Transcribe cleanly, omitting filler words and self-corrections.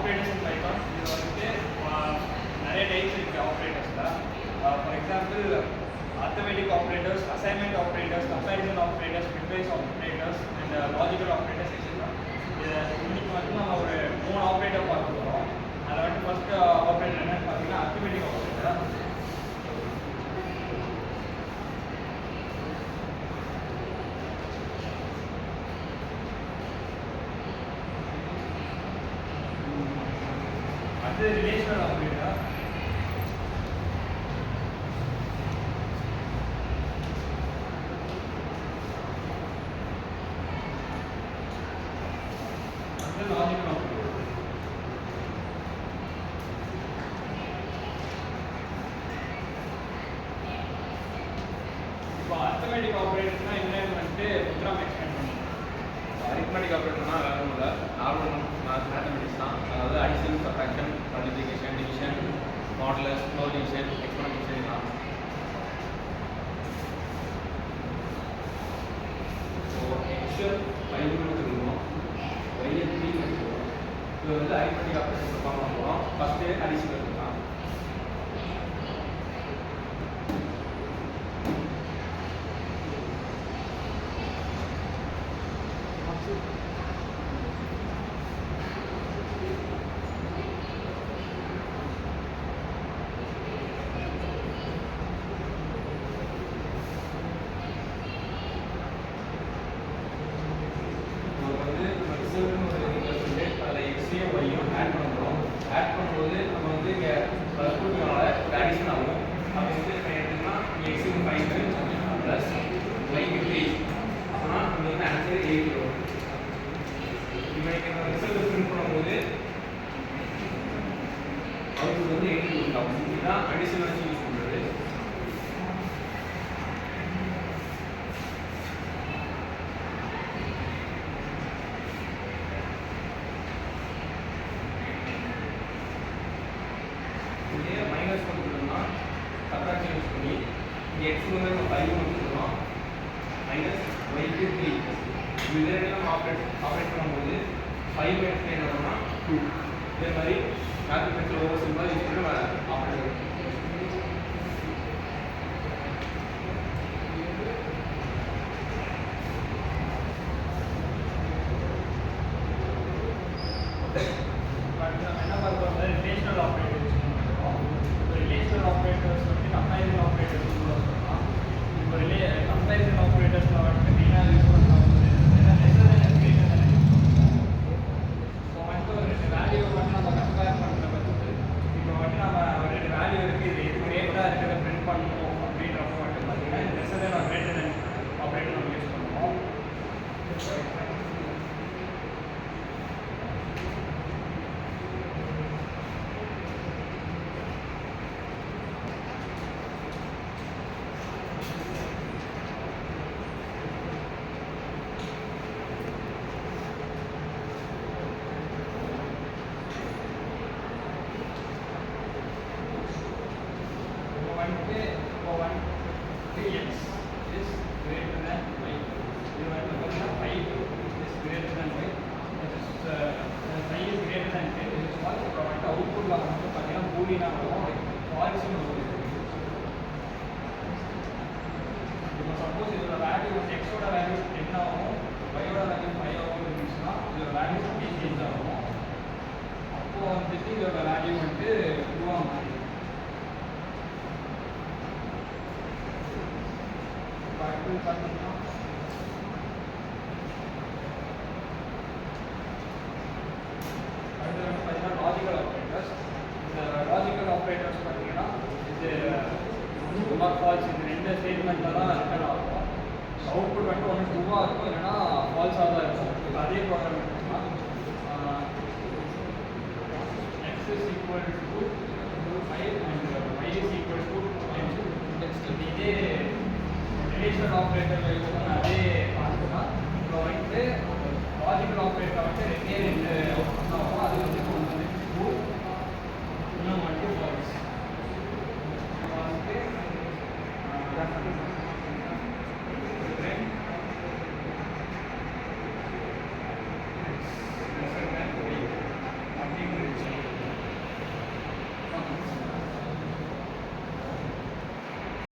Operators இன் Python இது வந்துட்டு நிறைய டைப்ஸ் இருக்குது ஆப்ரேட்டர்ஸில். For example arithmetic operators, assignment operators, comparison operators, bitwise operators and logical operators etc. இன்னைக்கு வந்து நம்ம ஒரு 3 ஆப்ரேட்டர் பார்க்க போகிறோம். அதில் வந்து ஃபர்ஸ்ட் ஆப்ரேட்டர் என்னன்னு பார்த்தீங்கன்னா arithmetic operator. அடுத்து ரிலேஷனல் ஆப்ரேட்டர். Logical operator. இப்போ அரித்மெட்டிக் ஆப்ரேட்டர்ஸ்னா என்னன்னு வந்துட்டு புத்ராம் எக்ஸ்பிளைன் பண்ணுவோம். அரித்மெட்டிக் ஆப்ரேட்டர்னா வேற ஒன்றும் இல்லை, நார்மல் மேத்தமெட்டிக்ஸ் தான். அதாவது addition, subtraction, multiplication, division, modulus, division, exponential தான். ஸோ எக்ஸல் 5 வச்சுருக்கோம், ஒய்எல் 3 வச்சுருக்கோம். இது வந்து அரித்மெட்டிக் ஆப்ரேட்டர் பார்க்க போகிறோம். ஃபஸ்ட்டு அடிஷன் எடுத்துக்கலாம். ஆட் பண்ணுறோம். ஆட் பண்ணும்போது நம்ம வந்து இங்கே ப்ளஸ் கொடுக்கறனால ஒரு அடிஷன் ஆகும். அப்போ வந்து எடுத்துக்கலாம் எக்ஸுக்கு 5 ப்ளஸ் ஒய்க்கு 3. அப்போனா நம்ம வந்து ஆன்சர் 8 வரும். இப்போ நம்ம ரிசல்ட் பிரிண்ட் பண்ணும்போது அவுட்புட் வந்து 8 கொடுக்கும். இதுதான் அடிஷன் வச்சு யூஸ் பண்ணுறது. இதே மைனஸ் பண்ணுறோம்னா சப்ட்ராக்ஷன் யூஸ் பண்ணி இங்கே எக்ஸுக்கு வந்து நம்ம 5 வந்துருக்கோம், மைனஸ் ஒய்க்கு 3. இதே நம்ம ஆப்ரேட் பண்ணும்போது 5 மைனஸ் என்ன பண்ணோம்னா 2. இதே மாதிரி மேத்தமெட்டிக்ஸில் ஒவ்வொரு சிம்பிளாக யூஸ் பண்ணி நம்ம ஆப்ரேட் என்ன பார்க்குறோம் ரிலேஷனல் ஆப்ரேட்டர்ஸ். ரிலேஷனல் ஆப்ரேட்டர்ஸ் வந்து கம்பேரிசன் ஆப்ரேட்டர்ஸ் கூட சொல்லலாம். இப்போ கம்பேரிசன் ஆப்ரேட்டர்ஸில் வந்துட்டு மெயினாக யூஸ் பண்ணுறது ஸோ வந்துட்டு ஒரு 2 வேல்யூவை மட்டும் நம்ம கம்பேர் பண்ணுற பட்சத்து இப்போ வந்துட்டு நம்ம ஒரு 2 வேல்யூ இருக்குது, இது எது கிரேட்டராக இருக்கிறத பிரிண்ட் பண்ணணும் அப்படின்றப்ப வந்துட்டு பார்த்தீங்கன்னா இந்த lesser or greater than operator நம்ம யூஸ் பண்ணுவோம். X is greater than y. இது வந்து பார்த்தீங்கன்னா 5 is greater than y. Phi is greater than 10. This is false. அப்புறம் வந்துட்டு அவுட்புட்டில் வந்து பார்த்தீங்கன்னா பூலியனாக வரும், ஃபால்ஸ்னு வரும். இப்போ சப்போஸ் இதோட வேல்யூ வந்து எக்ஸோட வேல்யூ 10 ஆகும், ஒய்யோட வேல்யூ 5 ஆகும் இருந்துச்சுன்னா இதோட வேல்யூ 50 சேஞ்ச் ஆகும். அப்போது வந்துட்டு இதோட வேல்யூ வந்துட்டு 2 மாறிடும். அடுத்தது பார்த்தீங்கன்னா லாஜிக்கல் ஆப்ரேட்டர்ஸ். இந்த லாஜிக்கல் ஆப்ரேட்டர்ஸ் பார்த்தீங்கன்னா இது ட்ரூ ஃபால்ஸ் இந்த 2 ஸ்டேட்மெண்ட்டில் தான் ரிட்டர்ன் ஆகும். அவுட்புட் வந்துட்டு ஒன்று ட்ரூவாக இருக்கும், இல்லைன்னா ஃபால்ஸாக தான் இருக்கும். இப்போ அதே ப்ரோக்ராம் எடுத்தோம்னா x is equal to 5 and y is equal to 10. இதே ரிலேஷனல் ஆப்ரேட்டரில் இருக்கும் அதே பார்த்துக்கலாம். இப்போ வந்துட்டு லாஜிக்கல் ஆப்ரேட்டர் வந்துட்டு 2 அவுட்